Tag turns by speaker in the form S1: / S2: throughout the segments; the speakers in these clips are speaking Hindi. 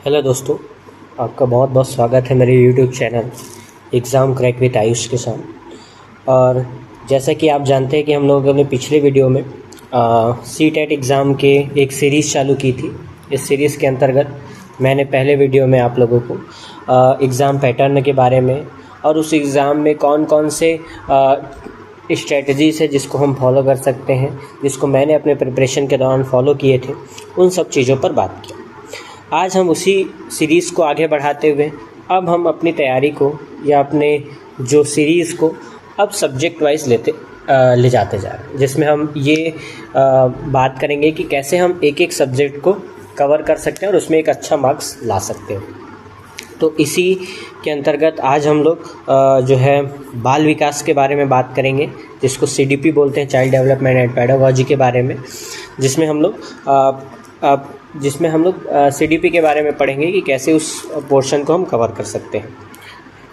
S1: हेलो दोस्तों, आपका बहुत बहुत स्वागत है मेरे YouTube channel exam crack with Ayush के साथ। और जैसा कि आप जानते हैं कि हम लोगों ने पिछले वीडियो में सीटेट एग्ज़ाम के एक सीरीज़ चालू की थी। इस सीरीज़ के अंतर्गत मैंने पहले वीडियो में आप लोगों को एग्ज़ाम पैटर्न के बारे में और उस एग्ज़ाम में कौन कौन से स्ट्रेटजीज़ है जिसको हम फॉलो कर सकते हैं, जिसको मैंने अपने प्रिपरेशन के दौरान फॉलो किए थे, उन सब चीज़ों पर बात की। आज हम उसी सीरीज़ को आगे बढ़ाते हुए अब हम अपनी तैयारी को या अपने जो सीरीज़ को अब सब्जेक्ट वाइज ले जाते जा रहे हैं, जिसमें हम ये बात करेंगे कि कैसे हम एक एक सब्जेक्ट को कवर कर सकते हैं और उसमें एक अच्छा मार्क्स ला सकते हैं। तो इसी के अंतर्गत आज हम लोग जो है बाल विकास के बारे में बात करेंगे, जिसको CDP बोलते हैं, चाइल्ड डेवलपमेंट एंड पेडागोजी के बारे में, जिसमें हम लोग CDP के बारे में पढ़ेंगे कि कैसे उस पोर्शन को हम कवर कर सकते हैं।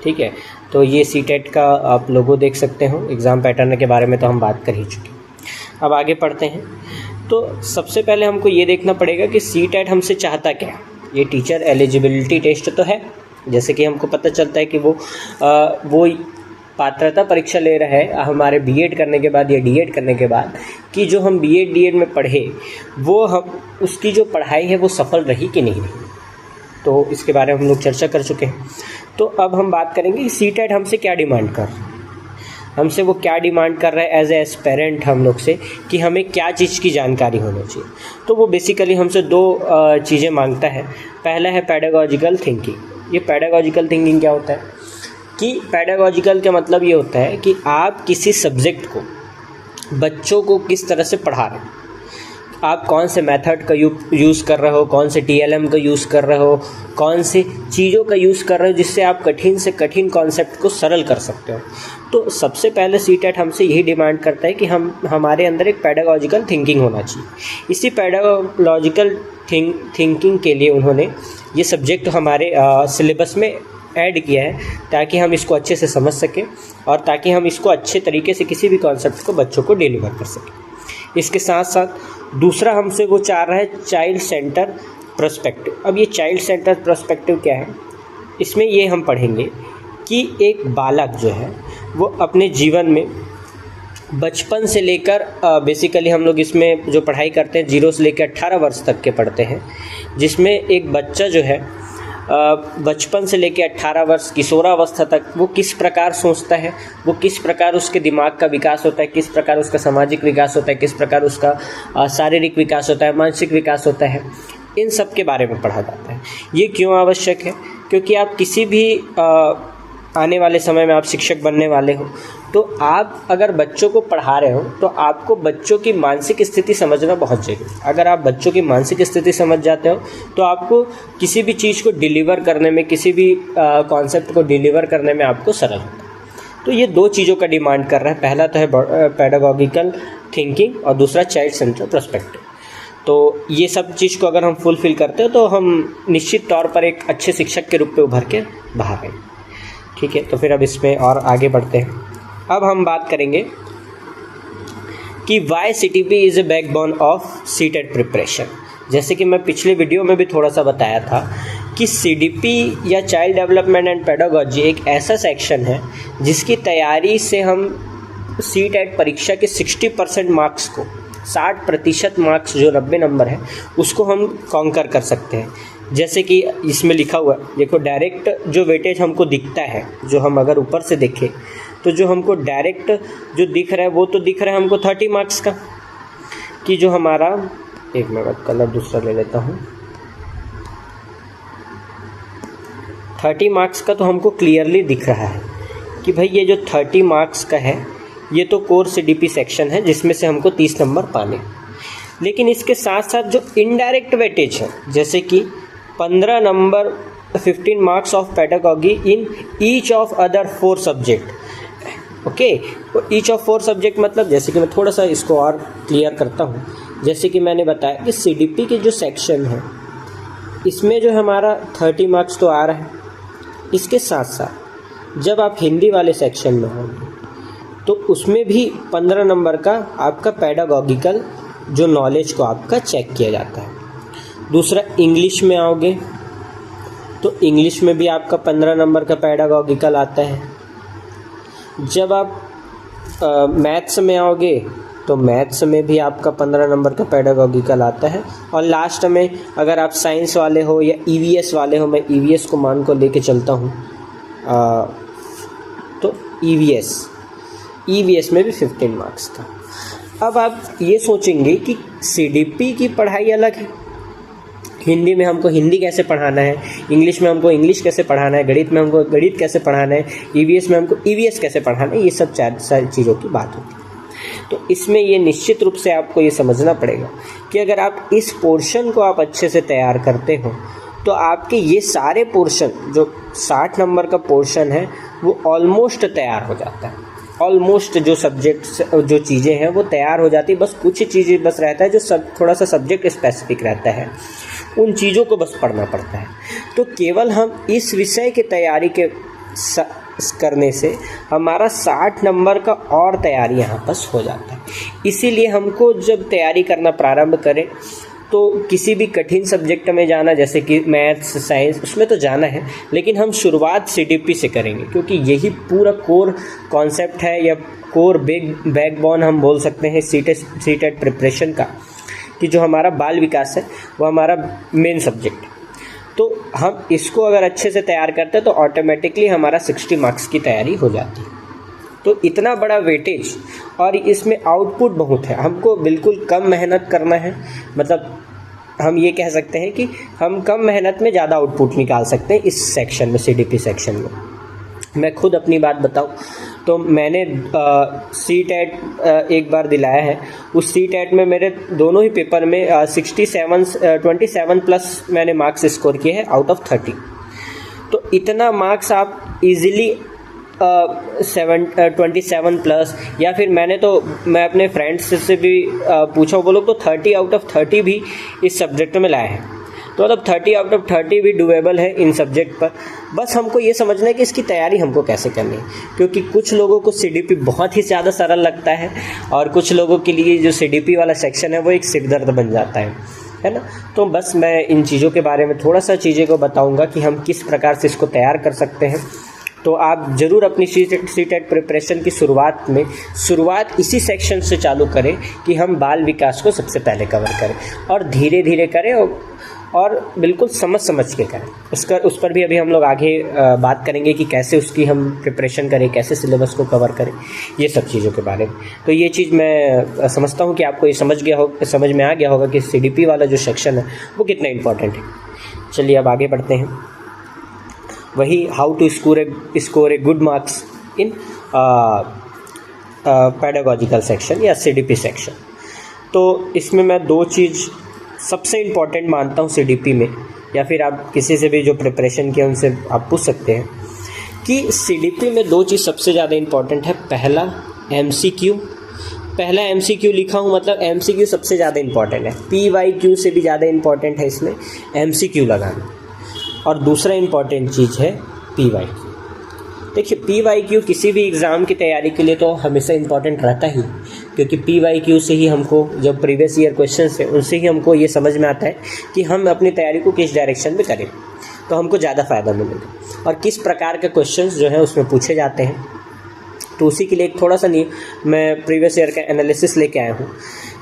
S1: ठीक है, तो ये सीटेट का आप लोगो देख सकते हो। एग्ज़ाम पैटर्न के बारे में तो हम बात कर ही चुके हैं। अब आगे पढ़ते हैं। तो सबसे पहले हमको ये देखना पड़ेगा कि सीटेट हमसे चाहता क्या है। ये टीचर एलिजिबिलिटी टेस्ट तो है, जैसे कि हमको पता चलता है कि वो पात्रता परीक्षा ले रहा है हमारे बीएड करने के बाद या डीएड करने के बाद, कि जो हम बीएड डीएड में पढ़े वो हम उसकी जो पढ़ाई है वो सफल रही कि नहीं रही। तो इसके बारे में हम लोग चर्चा कर चुके हैं। तो अब हम बात करेंगे कि सीटेट हमसे क्या डिमांड कर रहा है, हमसे वो क्या डिमांड कर रहा है एज ए एस्पेरेंट हम लोग से, कि हमें क्या चीज़ की जानकारी होनी चाहिए। तो वो बेसिकली हमसे दो चीज़ें मांगता है। पहला है पेडागोजिकल थिंकिंग। ये पेडागोजिकल थिंकिंग क्या होता है कि पेडागोजिकल का मतलब ये होता है कि आप किसी सब्जेक्ट को बच्चों को किस तरह से पढ़ा रहे हो, आप कौन से मेथड का यूज़ कर रहे हो, कौन से TLM का यूज़ कर रहे हो, कौन सी चीज़ों का यूज़ कर रहे हो जिससे आप कठिन से कठिन कॉन्सेप्ट को सरल कर सकते हो। तो सबसे पहले सीटेट हमसे यही डिमांड करता है कि हमारे अंदर एक पेडागोजिकल थिंकिंग होना चाहिए। इसी पेडागोजिकल थिंकिंग के लिए उन्होंने ये सब्जेक्ट हमारे सिलेबस में ऐड किया है, ताकि हम इसको अच्छे से समझ सकें और ताकि हम इसको अच्छे तरीके से किसी भी कॉन्सेप्ट को बच्चों को डिलीवर कर सकें। इसके साथ साथ दूसरा हमसे वो चाह रहा है चाइल्ड सेंटर पर्सपेक्टिव। अब ये चाइल्ड सेंटर पर्सपेक्टिव क्या है, इसमें ये हम पढ़ेंगे कि एक बालक जो है वो अपने जीवन में बचपन से लेकर बेसिकली हम लोग इसमें जो पढ़ाई करते हैं 0 से लेकर 18 वर्ष तक के पढ़ते हैं, जिसमें एक बच्चा जो है बचपन से लेकर 18 वर्ष किशोरावस्था तक वो किस प्रकार सोचता है, वो किस प्रकार उसके दिमाग का विकास होता है, किस प्रकार उसका सामाजिक विकास होता है, किस प्रकार उसका शारीरिक विकास होता है, मानसिक विकास होता है, इन सब के बारे में पढ़ा जाता है। ये क्यों आवश्यक है? क्योंकि आप किसी भी आने वाले समय में आप शिक्षक बनने वाले हो, तो आप अगर बच्चों को पढ़ा रहे हो तो आपको बच्चों की मानसिक स्थिति समझना बहुत जरूरी है। अगर आप बच्चों की मानसिक स्थिति समझ जाते हो तो आपको किसी भी चीज़ को डिलीवर करने में, किसी भी कॉन्सेप्ट को डिलीवर करने में आपको सरल होता है। तो ये दो चीज़ों का डिमांड कर रहा है। पहला तो है पेडागोजिकल थिंकिंग और दूसरा चाइल्ड सेंटर पर्सपेक्टिव। तो ये सब चीज़ को अगर हम फुलफिल करते हो तो हम निश्चित तौर पर एक अच्छे शिक्षक के रूप में उभर के बाहर आएंगे। ठीक है, तो फिर अब इसमें और आगे बढ़ते हैं। अब हम बात करेंगे कि why CDP is a backbone of CTET preparation. जैसे कि मैं पिछले वीडियो में भी थोड़ा सा बताया था कि CDP या चाइल्ड डेवलपमेंट एंड पेडागोजी एक ऐसा सेक्शन है जिसकी तैयारी से हम सीटेट परीक्षा के 60% मार्क्स को, 60% मार्क्स जो 90 नंबर है, उसको हम कॉन्कर कर सकते हैं। जैसे कि इसमें लिखा हुआ है, देखो डायरेक्ट जो वेटेज हमको दिखता है, जो हम अगर ऊपर से देखें तो जो हमको डायरेक्ट जो दिख रहा है वो तो दिख रहा है हमको 30 मार्क्स का, कि जो हमारा, एक मिनट कलर दूसरा ले लेता हूँ, 30 मार्क्स का तो हमको क्लियरली दिख रहा है कि भाई ये जो 30 मार्क्स का है ये तो कोर CDP सेक्शन है जिसमें से हमको 30 नंबर पाने। लेकिन इसके साथ साथ जो इनडायरेक्ट वेटेज है, जैसे कि 15 number 15 marks of pedagogy in each of other 4 subject. Okay, तो ईच ऑफ 4 सब्जेक्ट मतलब, जैसे कि मैं थोड़ा सा इसको और क्लियर करता हूँ। जैसे कि मैंने बताया कि CDP के जो सेक्शन है इसमें जो हमारा 30 मार्क्स तो आ रहा है, इसके साथ साथ जब आप हिंदी वाले सेक्शन में होंगे तो उसमें भी 15 नंबर का आपका पेडागोजिकल जो नॉलेज को आपका चेक किया जाता है। दूसरा, इंग्लिश में आओगे तो इंग्लिश में भी आपका 15 नंबर का पैडागॉजिकल आता है। जब आप मैथ्स में आओगे तो मैथ्स में भी आपका 15 नंबर का पैडागॉजिकल आता है। और लास्ट में अगर आप साइंस वाले हो या ईवीएस वाले हो, मैं ईवीएस को मान को लेके चलता हूँ, तो ईवीएस में भी 15 मार्क्स था। अब आप ये सोचेंगे कि सीडीपी की पढ़ाई अलग है, हिंदी में हमको हिंदी कैसे पढ़ाना है, इंग्लिश में हमको इंग्लिश कैसे पढ़ाना है, गणित में हमको गणित कैसे पढ़ाना है, ईवीएस में हमको ईवीएस कैसे पढ़ाना है, ये सब सारी चीज़ों की बात होती है। तो इसमें ये निश्चित रूप से आपको ये समझना पड़ेगा कि अगर आप इस पोर्शन को आप अच्छे से तैयार करते हो तो आपके ये सारे पोर्शन, जो 60 नंबर का पोर्शन है, वो ऑलमोस्ट तैयार हो जाता है। ऑलमोस्ट जो सब्जेक्ट्स, जो चीज़ें हैं वो तैयार हो जाती है। बस कुछ ही चीज़ें बस रहता है जो सब थोड़ा सा सब्जेक्ट स्पेसिफिक रहता है, उन चीज़ों को बस पढ़ना पड़ता है। तो केवल हम इस विषय की तैयारी के करने से हमारा 60 नंबर का और तैयारी यहाँ बस हो जाता है। इसीलिए हमको जब तैयारी करना प्रारंभ करें तो किसी भी कठिन सब्जेक्ट में जाना, जैसे कि मैथ्स, साइंस, उसमें तो जाना है, लेकिन हम शुरुआत सीडीपी से करेंगे, क्योंकि यही पूरा कोर कॉन्सेप्ट है या कोर बैकबोन हम बोल सकते हैं सीटेट प्रिपरेशन का, कि जो हमारा बाल विकास है वो हमारा मेन सब्जेक्ट। तो हम इसको अगर अच्छे से तैयार करते हैं तो ऑटोमेटिकली हमारा 60 मार्क्स की तैयारी हो जाती है। तो इतना बड़ा वेटेज, और इसमें आउटपुट बहुत है, हमको बिल्कुल कम मेहनत करना है। मतलब हम ये कह सकते हैं कि हम कम मेहनत में ज़्यादा आउटपुट निकाल सकते हैं इस सेक्शन में, सीडीपी सेक्शन में। मैं खुद अपनी बात बताऊं तो मैंने सीटेट एक बार दिलाया है। उस सीटेट में मेरे दोनों ही पेपर में 27 प्लस मैंने मार्क्स स्कोर किए हैं आउट ऑफ 30। तो इतना मार्क्स आप इजीली 27 प्लस, या फिर मैं अपने फ्रेंड्स से भी पूछा, वो लोग तो 30 आउट ऑफ 30 भी इस सब्जेक्ट में लाए हैं। तो मतलब 30 आउट ऑफ 30 भी डूएबल है इन सब्जेक्ट पर। बस हमको ये समझना है कि इसकी तैयारी हमको कैसे करनी है, क्योंकि कुछ लोगों को सीडीपी बहुत ही ज़्यादा सरल लगता है और कुछ लोगों के लिए जो सीडीपी वाला सेक्शन है वो एक सिरदर्द बन जाता है ना। तो बस मैं इन चीज़ों के बारे में थोड़ा सा चीज़ें को बताऊँगा कि हम किस प्रकार से इसको तैयार कर सकते हैं। तो आप ज़रूर अपनी सीटेट प्रिपरेशन की शुरुआत इसी सेक्शन से चालू करें कि हम बाल विकास को सबसे पहले कवर करें, और धीरे धीरे करें और बिल्कुल समझ के करें। उस पर भी अभी हम लोग आगे बात करेंगे कि कैसे उसकी हम प्रिपरेशन करें, कैसे सिलेबस को कवर करें, ये सब चीज़ों के बारे में। तो ये चीज़ मैं समझता हूँ कि आपको ये समझ में आ गया होगा कि सीडीपी वाला जो सेक्शन है वो कितना इम्पोर्टेंट है। चलिए अब आगे बढ़ते हैं। वही how to score a good marks in pedagogical section या सीडीपी सेक्शन। तो इसमें मैं दो चीज़ सबसे इम्पॉर्टेंट मानता हूँ सीडीपी में, या फिर आप किसी से भी जो प्रिपरेशन किया उनसे आप पूछ सकते हैं कि सीडीपी में दो चीज़ सबसे ज़्यादा इम्पॉर्टेंट है। पहला एमसीक्यू लिखा हूँ, मतलब एमसीक्यू सबसे ज़्यादा इम्पॉर्टेंट है। पीवाईक्यू से भी ज़्यादा इम्पॉर्टेंट है इसमें एमसीक्यू लगाना। और दूसरा इम्पॉर्टेंट चीज़ है पीवाईक्यू। देखिए, पीवाईक्यू किसी भी एग्ज़ाम की तैयारी के लिए तो हमेशा इम्पॉर्टेंट रहता ही, क्योंकि पीवाईक्यू से ही हमको, जब प्रीवियस ईयर क्वेश्चंस है उनसे ही हमको ये समझ में आता है कि हम अपनी तैयारी को किस डायरेक्शन में करें तो हमको ज़्यादा फ़ायदा मिलेगा, और किस प्रकार के क्वेश्चंस जो हैं उसमें पूछे जाते हैं। तो उसी के लिए एक थोड़ा सा मैं प्रीवियस ईयर का एनालिसिस लेके आया हूँ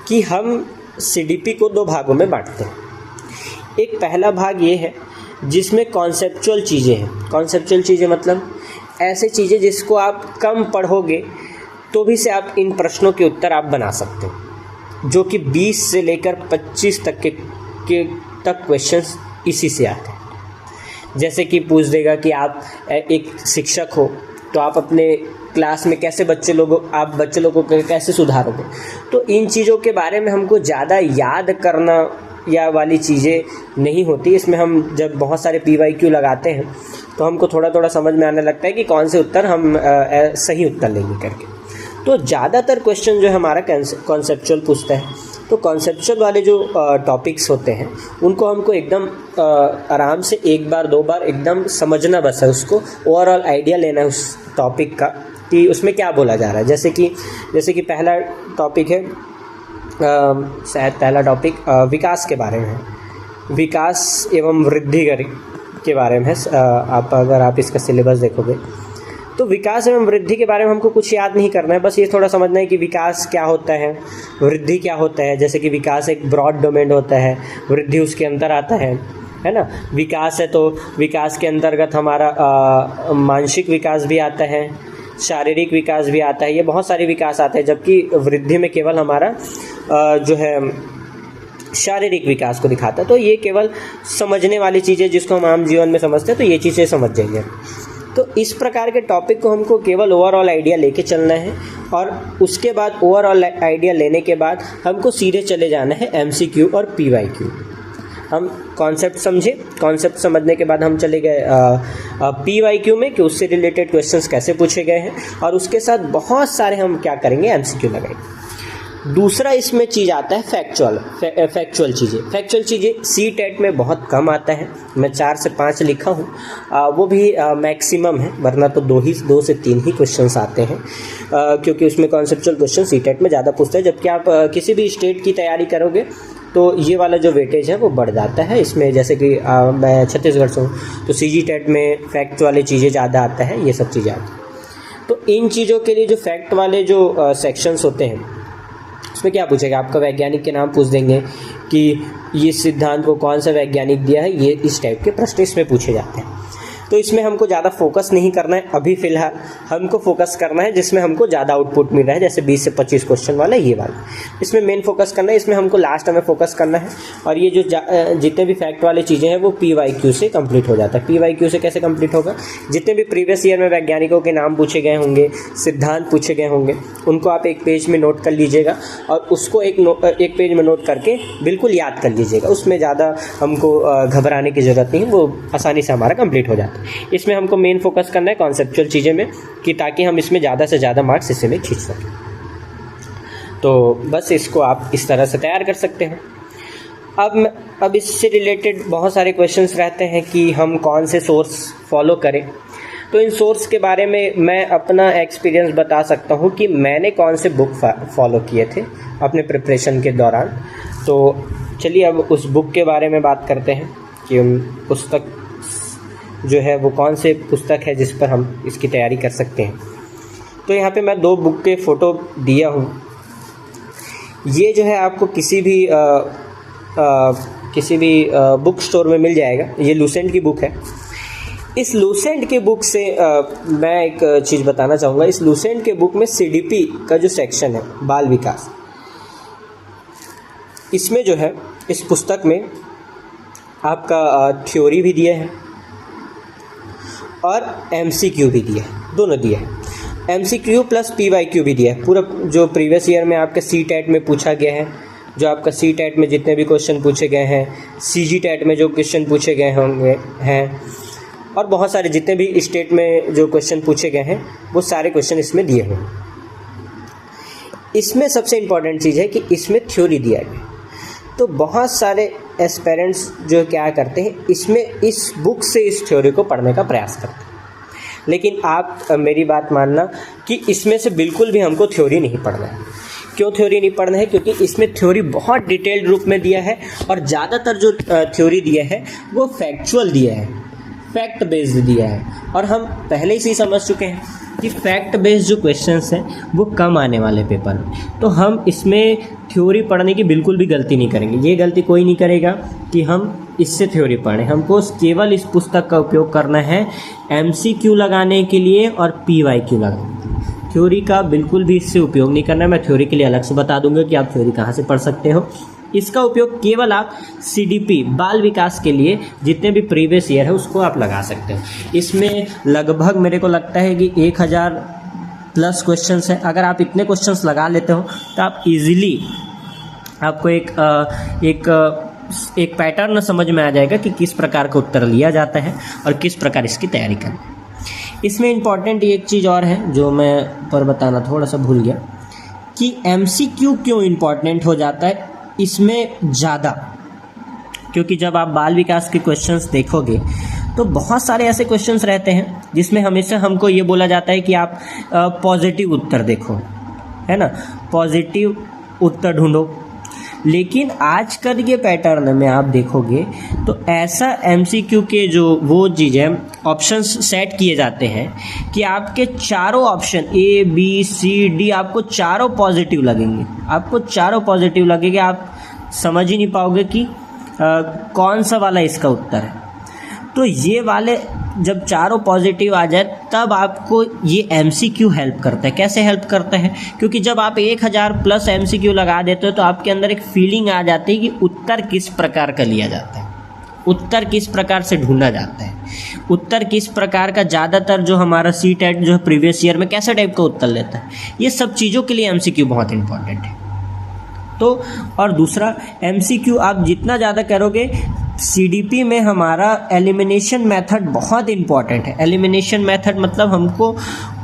S1: कि हम सीडीपी को दो भागों में बांटते हैं। एक पहला भाग ये है जिसमें कॉन्सेप्चुअल चीज़ें हैं। कॉन्सेप्चुअल चीज़ें मतलब ऐसे चीज़ें जिसको आप कम पढ़ोगे तो भी से आप इन प्रश्नों के उत्तर आप बना सकते हो, जो कि 20 से लेकर 25 तक तक क्वेश्चंस इसी से आते हैं। जैसे कि पूछ देगा कि आप एक शिक्षक हो तो आप अपने क्लास में कैसे बच्चे लोगों को कैसे सुधारोगे। तो इन चीज़ों के बारे में हमको ज़्यादा याद करना या वाली चीज़ें नहीं होती। इसमें हम जब बहुत सारे पीवाईक्यू लगाते हैं तो हमको थोड़ा थोड़ा समझ में आने लगता है कि कौन से उत्तर हम सही उत्तर लेंगे करके। तो ज़्यादातर क्वेश्चन जो हमारा कॉन्सेप्चुअल पूछता है, तो कॉन्सेप्चुअल वाले जो टॉपिक्स होते हैं उनको हमको एकदम आराम से एक बार दो बार एकदम समझना बस है, उसको ओवरऑल आइडिया लेना है उस टॉपिक का कि उसमें क्या बोला जा रहा है। जैसे कि पहला टॉपिक है, शायद पहला टॉपिक विकास के बारे में है, विकास एवं वृद्धि करें। के बारे में है। अगर आप इसका सिलेबस देखोगे तो विकास एवं वृद्धि के बारे में हमको कुछ याद नहीं करना है, बस ये थोड़ा समझना है कि विकास क्या होता है, वृद्धि क्या होता है। जैसे कि विकास एक ब्रॉड डोमेन होता है, वृद्धि उसके अंदर आता है ना। विकास है तो विकास के अंतर्गत हमारा मानसिक विकास भी आता है, शारीरिक विकास भी आता है, ये बहुत सारे विकास आते हैं। जबकि वृद्धि में केवल हमारा जो है शारीरिक विकास को दिखाता है। तो ये केवल समझने वाली चीज़ें जिसको हम आम जीवन में समझते हैं, तो ये चीज़ें समझ जाइए। तो इस प्रकार के टॉपिक को हमको केवल ओवरऑल आइडिया लेके चलना है, और उसके बाद ओवरऑल आइडिया लेने के बाद हमको सीधे चले जाना है एमसीक्यू और पीवाईक्यू। हम कॉन्सेप्ट समझे, कॉन्सेप्ट समझने के बाद हम चले गए पीवाईक्यू में कि उससे रिलेटेड क्वेश्चंस कैसे पूछे गए हैं, और उसके साथ बहुत सारे हम क्या करेंगे, एमसीक्यू लगाएंगे। दूसरा इसमें चीज़ आता है फैक्चुअल चीज़ें सीटेट में बहुत कम आता है। मैं 4 से 5 लिखा हूँ, वो भी मैक्सिमम है, वरना तो 2 से 3 ही क्वेश्चंस आते हैं, क्योंकि उसमें कॉन्सेप्चुअल क्वेश्चन सीटेट में ज़्यादा पूछते हैं। जबकि आप किसी भी स्टेट की तैयारी करोगे तो ये वाला जो वेटेज है वो बढ़ जाता है इसमें। जैसे कि मैं छत्तीसगढ़ से हूँ तो सीजीटेट में फैक्ट वाली चीज़ें ज़्यादा आता है, ये सब चीज़ें आती हैं। तो इन चीज़ों के लिए जो फैक्ट वाले जो सेक्शंस होते हैं, उसमें क्या पूछेगा, आपका वैज्ञानिक के नाम पूछ देंगे कि ये सिद्धांत को कौन सा वैज्ञानिक दिया है, ये इस टाइप के प्रश्न इसमें पूछे जाते हैं। तो इसमें हमको ज़्यादा फोकस नहीं करना है अभी फ़िलहाल, हमको फोकस करना है जिसमें हमको ज़्यादा आउटपुट मिल रहा है, जैसे 20 से 25 क्वेश्चन वाला ये वाला, इसमें मेन फोकस करना है। इसमें हमको लास्ट में फोकस करना है, और ये जो जितने भी फैक्ट वाली चीज़ें हैं वो पीवाईक्यू से कंप्लीट हो जाता है। पीवाईक्यू से कैसे कंप्लीट होगा, जितने भी प्रीवियस ईयर में वैज्ञानिकों के नाम पूछे गए होंगे, सिद्धांत पूछे गए होंगे, उनको आप एक पेज में नोट कर लीजिएगा, और उसको एक पेज में नोट करके बिल्कुल याद कर लीजिएगा। उसमें ज़्यादा हमको घबराने की ज़रूरत नहीं है, वो आसानी से हमारा कंप्लीट हो जाता है। इसमें हमको मेन फोकस करना है कॉन्सेप्चुअल चीज़ें में, कि ताकि हम इसमें ज़्यादा से ज़्यादा मार्क्स इसी में खींच सकें। तो बस इसको आप इस तरह से तैयार कर सकते हैं। अब इससे रिलेटेड बहुत सारे क्वेश्चंस रहते हैं कि हम कौन से सोर्स फॉलो करें। तो इन सोर्स के बारे में मैं अपना एक्सपीरियंस बता सकता हूँ कि मैंने कौन से बुक फॉलो किए थे अपने प्रिपरेशन के दौरान। तो चलिए अब उस बुक के बारे में बात करते हैं कि पुस्तक जो है वो कौन से पुस्तक है जिस पर हम इसकी तैयारी कर सकते हैं। तो यहाँ पे मैं 2 बुक के फ़ोटो दिया हूँ। ये जो है आपको किसी भी बुक स्टोर में मिल जाएगा। ये लूसेंट की बुक है। इस लूसेंट के बुक से मैं एक चीज़ बताना चाहूँगा। इस लूसेंट के बुक में सीडीपी का जो सेक्शन है, बाल विकास, इसमें जो है इस पुस्तक में आपका थ्योरी भी दिया है और एमसीक्यू भी दिया है, दोनों दिया है। एमसीक्यू प्लस पीवाईक्यू भी दिया है। पूरा जो प्रीवियस ईयर में आपके सीटेट में पूछा गया है, जो आपका सीटेट में जितने भी क्वेश्चन पूछे गए हैं, सीजीटेट में जो क्वेश्चन पूछे गए होंगे हैं, और बहुत सारे जितने भी स्टेट में जो क्वेश्चन पूछे गए हैं, वो सारे क्वेश्चन इसमें दिए हुए हैं। इसमें सबसे इम्पॉर्टेंट चीज़ है कि इसमें थ्योरी दिया गया। तो बहुत सारे एस्पिरेंट्स जो क्या करते हैं, इसमें इस बुक से इस थ्योरी को पढ़ने का प्रयास करते हैं। लेकिन आप मेरी बात मानना कि इसमें से बिल्कुल भी हमको थ्योरी नहीं पढ़ना है। क्यों थ्योरी नहीं पढ़ना है? क्योंकि इसमें थ्योरी बहुत डिटेल्ड रूप में दिया है, और ज़्यादातर जो थ्योरी दिया है वो फैक्चुअल दिया है, फैक्ट बेस्ड दिया है। और हम पहले से ही समझ चुके हैं कि फैक्ट बेस्ड जो क्वेश्चंस हैं वो कम आने वाले पेपर में। तो हम इसमें थ्योरी पढ़ने की बिल्कुल भी गलती नहीं करेंगे। ये गलती कोई नहीं करेगा कि हम इससे थ्योरी पढ़ें। हमको केवल इस पुस्तक का उपयोग करना है एमसीक्यू लगाने के लिए और पीवाईक्यू लगाने के लिए। थ्योरी का बिल्कुल भी इससे उपयोग नहीं करना है। मैं थ्योरी के लिए अलग से बता दूंगा कि आप थ्योरी कहाँ से पढ़ सकते हो। इसका उपयोग केवल आप सीडीपी बाल विकास के लिए जितने भी प्रीवियस ईयर है उसको आप लगा सकते हो। इसमें लगभग मेरे को लगता है कि 1000 प्लस क्वेश्चंस है। अगर आप इतने क्वेश्चंस लगा लेते हो तो आप इजीली आपको एक पैटर्न समझ में आ जाएगा कि किस प्रकार का उत्तर लिया जाता है और किस प्रकार इसकी तैयारी करनी है। इसमें इम्पॉर्टेंट एक चीज़ और है जो मैं पर बताना थोड़ा सा भूल गया कि एमसीक्यू क्यों इम्पॉर्टेंट हो जाता है इसमें ज़्यादा, क्योंकि जब आप बाल विकास के क्वेश्चंस देखोगे तो बहुत सारे ऐसे क्वेश्चंस रहते हैं जिसमें हमेशा हमको ये बोला जाता है कि आप पॉजिटिव उत्तर देखो, है ना, पॉजिटिव उत्तर ढूंढो। लेकिन आजकल ये पैटर्न में आप देखोगे तो ऐसा MCQ के जो वो चीज़ें ऑप्शंस सेट किए जाते हैं कि आपके चारों option A B C D आपको चारों पॉजिटिव लगेंगे, आपको चारों पॉजिटिव लगेंगे। आप समझ ही नहीं पाओगे कि कौन सा वाला इसका उत्तर है। तो ये वाले जब चारों पॉजिटिव आ जाए तब आपको ये MCQ हेल्प करता है। कैसे हेल्प करता है? क्योंकि जब आप 1000 प्लस MCQ लगा देते हो तो आपके अंदर एक फीलिंग आ जाती है कि उत्तर किस प्रकार का लिया जाता है, उत्तर किस प्रकार से ढूंढा जाता है, उत्तर किस प्रकार का ज़्यादातर जो हमारा CTET जो है प्रीवियस ईयर में कैसे टाइप का उत्तर लेता है। ये सब चीज़ों के लिए MCQ बहुत इंपॉर्टेंट है। तो और दूसरा MCQ आप जितना ज़्यादा करोगे, CDP में हमारा एलिमिनेशन मेथड बहुत इंपॉर्टेंट है। एलिमिनेशन मेथड मतलब हमको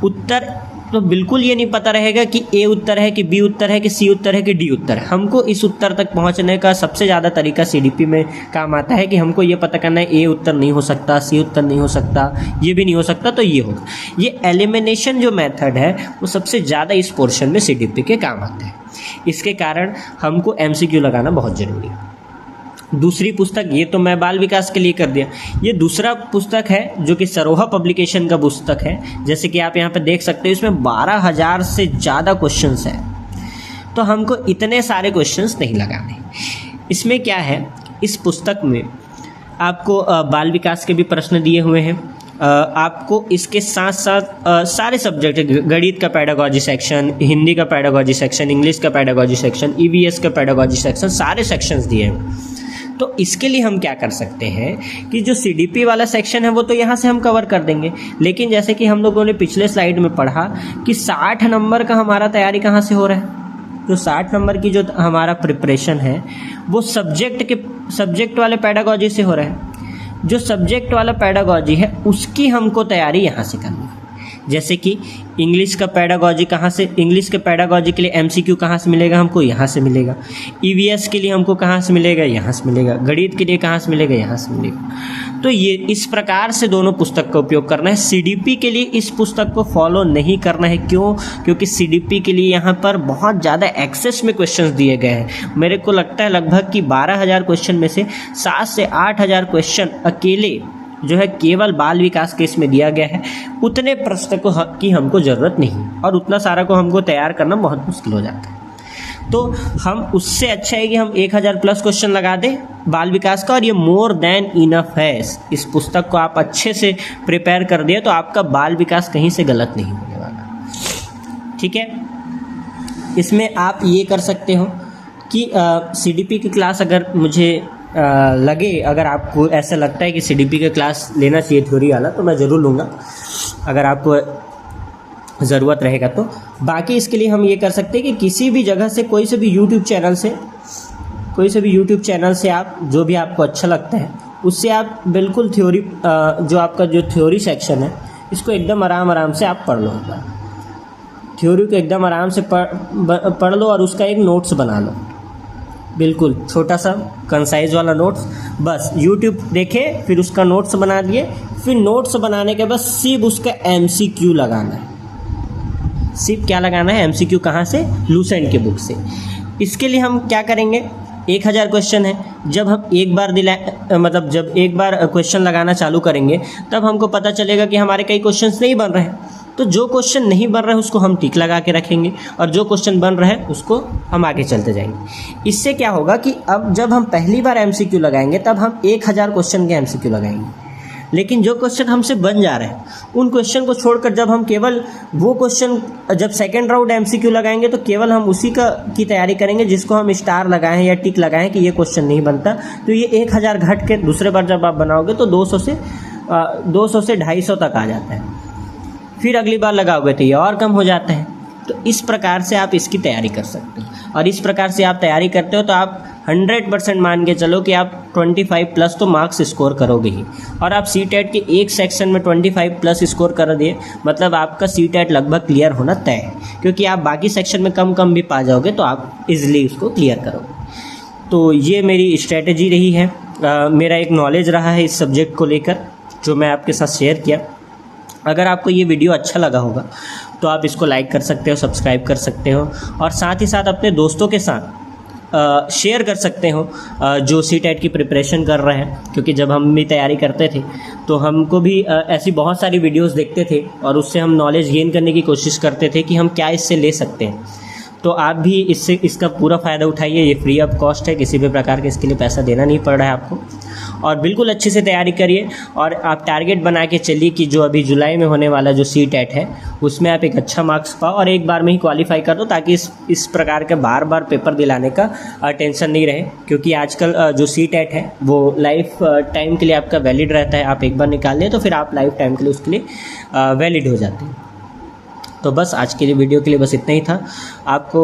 S1: उत्तर तो बिल्कुल ये नहीं पता रहेगा कि A उत्तर है कि B उत्तर है कि C उत्तर है कि D उत्तर है। हमको इस उत्तर तक पहुंचने का सबसे ज़्यादा तरीका CDP में काम आता है कि हमको ये पता करना है A उत्तर नहीं हो सकता, C उत्तर नहीं हो सकता, ये भी नहीं हो सकता, तो ये होगा। ये एलिमिनेशन जो मेथड है वो सबसे ज़्यादा इस पोर्शन में CDP के काम आता है। इसके कारण हमको MCQ लगाना बहुत ज़रूरी है। दूसरी पुस्तक, ये तो मैं बाल विकास के लिए कर दिया, ये दूसरा पुस्तक है जो कि सरोहा पब्लिकेशन का पुस्तक है। जैसे कि आप यहाँ पे देख सकते हो इसमें 12,000 से ज़्यादा क्वेश्चंस हैं। तो हमको इतने सारे क्वेश्चंस नहीं लगाने। इसमें क्या है, इस पुस्तक में आपको बाल विकास के भी प्रश्न दिए हुए हैं। आपको इसके साथ साथ सारे सब्जेक्ट, गणित का पेडागॉजी सेक्शन, हिंदी का पेडागॉजी सेक्शन, इंग्लिश का पेडागॉजी सेक्शन, EVS का पेडागॉजी सेक्शन, सारे सेक्शंस दिए हैं। तो इसके लिए हम क्या कर सकते हैं कि जो CDP वाला सेक्शन है वो तो यहाँ से हम कवर कर देंगे, लेकिन जैसे कि हम लोगों ने पिछले स्लाइड में पढ़ा कि 60 नंबर का हमारा तैयारी कहाँ से हो रहा है। तो 60 नंबर की जो हमारा प्रिपरेशन है वो सब्जेक्ट वाले पेडागॉजी से हो रहा है। जो सब्जेक्ट वाला पेडागॉजी है उसकी हमको तैयारी यहाँ से करनी है। जैसे कि इंग्लिश का पेडागॉजी कहाँ से, इंग्लिश के पेडागॉजी के लिए MCQ कहाँ से मिलेगा, हमको यहाँ से मिलेगा। EVS के लिए हमको कहाँ से मिलेगा, यहाँ से मिलेगा। गणित के लिए कहाँ से मिलेगा, यहाँ से मिलेगा। तो ये इस प्रकार से दोनों पुस्तक का उपयोग करना है। CDP के लिए इस पुस्तक को फॉलो नहीं करना है। क्यों? क्योंकि CDP के लिए यहाँ पर बहुत ज़्यादा एक्सेस में क्वेश्चन दिए गए हैं। मेरे को लगता है लगभग कि 12,000 क्वेश्चन में से 7 से 8,000 क्वेश्चन अकेले जो है केवल बाल विकास के इसमें दिया गया है। उतने प्रश्न की हमको ज़रूरत नहीं, और उतना सारा को हमको तैयार करना बहुत मुश्किल हो जाता है। तो हम उससे अच्छा है कि हम 1000 प्लस क्वेश्चन लगा दें बाल विकास का, और ये मोर देन इनफ है। इस पुस्तक को आप अच्छे से प्रिपेयर कर दिए तो आपका बाल विकास कहीं से गलत नहीं होने वाला। ठीक है, इसमें आप ये कर सकते हो कि CDP की क्लास अगर मुझे लगे, अगर आपको ऐसा लगता है कि CDP का क्लास लेना चाहिए थ्योरी वाला, तो मैं ज़रूर लूँगा अगर आपको ज़रूरत रहेगा तो। बाकी इसके लिए हम ये कर सकते हैं कि किसी भी जगह से, कोई से भी यूट्यूब चैनल से आप जो भी आपको अच्छा लगता है उससे आप बिल्कुल थ्योरी, जो आपका जो थ्योरी सेक्शन है इसको एकदम आराम से आप पढ़ लो। थ्योरी को एकदम आराम से पढ़ लो और उसका एक नोट्स बना लो, बिल्कुल छोटा सा कंसाइज वाला नोट्स। बस यूट्यूब देखे, फिर उसका नोट्स बना दिए, फिर नोट्स बनाने के बाद सिर्फ उसका MCQ लगाना है। सिर्फ क्या लगाना है? MCQ। कहाँ से? लूसेंट के बुक से। इसके लिए हम क्या करेंगे, 1000 क्वेश्चन है। जब हम एक बार क्वेश्चन लगाना चालू करेंगे तब हमको पता चलेगा कि हमारे कई क्वेश्चंस नहीं बन रहे हैं। तो जो क्वेश्चन नहीं बन रहा है उसको हम टिक लगा के रखेंगे, और जो क्वेश्चन बन रहा है उसको हम आगे चलते जाएंगे। इससे क्या होगा कि अब जब हम पहली बार MCQ लगाएंगे तब हम 1000 क्वेश्चन के MCQ लगाएंगे, लेकिन जो क्वेश्चन हमसे बन जा रहे हैं उन क्वेश्चन को छोड़कर जब हम केवल वो क्वेश्चन, जब सेकेंड राउंड MCQ लगाएंगे तो केवल हम उसी की तैयारी करेंगे जिसको हम स्टार लगाएं या टिक लगाएं कि ये क्वेश्चन नहीं बनता। तो ये 1000 घट के दूसरे बार जब आप बनाओगे तो 200 से 250 तक आ जाता है। फिर अगली बार लगाओगे तो ये और कम हो जाता है। तो इस प्रकार से आप इसकी तैयारी कर सकते हो, और इस प्रकार से आप तैयारी करते हो तो आप 100% मान के चलो कि आप 25 प्लस तो मार्क्स स्कोर करोगे ही। और आप CTET के एक सेक्शन में 25 प्लस स्कोर कर दिए मतलब आपका CTET लगभग क्लियर होना तय है, क्योंकि आप बाकी सेक्शन में कम भी पा जाओगे तो आप इजीली उसको क्लियर करोगे। तो ये मेरी स्ट्रेटजी रही है, मेरा एक नॉलेज रहा है इस सब्जेक्ट को लेकर जो मैं आपके साथ शेयर किया। अगर आपको ये वीडियो अच्छा लगा होगा तो आप इसको लाइक कर सकते हो, सब्सक्राइब कर सकते हो, और साथ ही साथ अपने दोस्तों के साथ शेयर कर सकते हो जो CTET की प्रिपरेशन कर रहे हैं, क्योंकि जब हम भी तैयारी करते थे तो हमको भी ऐसी बहुत सारी वीडियोस देखते थे और उससे हम नॉलेज गेन करने की कोशिश करते थे कि हम क्या इससे ले सकते हैं। तो आप भी इसका पूरा फ़ायदा उठाइए। ये फ्री ऑफ कॉस्ट है, किसी भी प्रकार के इसके लिए पैसा देना नहीं पड़ रहा है आपको। और बिल्कुल अच्छे से तैयारी करिए और आप टारगेट बना के चलिए कि जो अभी जुलाई में होने वाला जो CTET है उसमें आप एक अच्छा मार्क्स पाओ और एक बार में ही क्वालिफाई कर दो, ताकि इस प्रकार के बार बार पेपर दिलाने का टेंशन नहीं रहे। क्योंकि आजकल जो CTET है वो लाइफ टाइम के लिए आपका वैलिड रहता है। आप एक बार निकाल लें तो फिर आप लाइफ टाइम के लिए उसके लिए वैलिड हो जाते हैं। तो बस आज के लिए वीडियो के लिए बस इतना ही था। आपको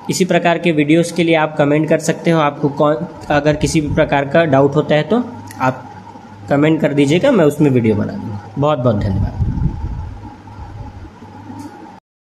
S1: इसी प्रकार के वीडियोस के लिए आप कमेंट कर सकते हो। आपको अगर किसी भी प्रकार का डाउट होता है तो आप कमेंट कर दीजिएगा, मैं उसमें वीडियो बना दूँगा। बहुत बहुत धन्यवाद।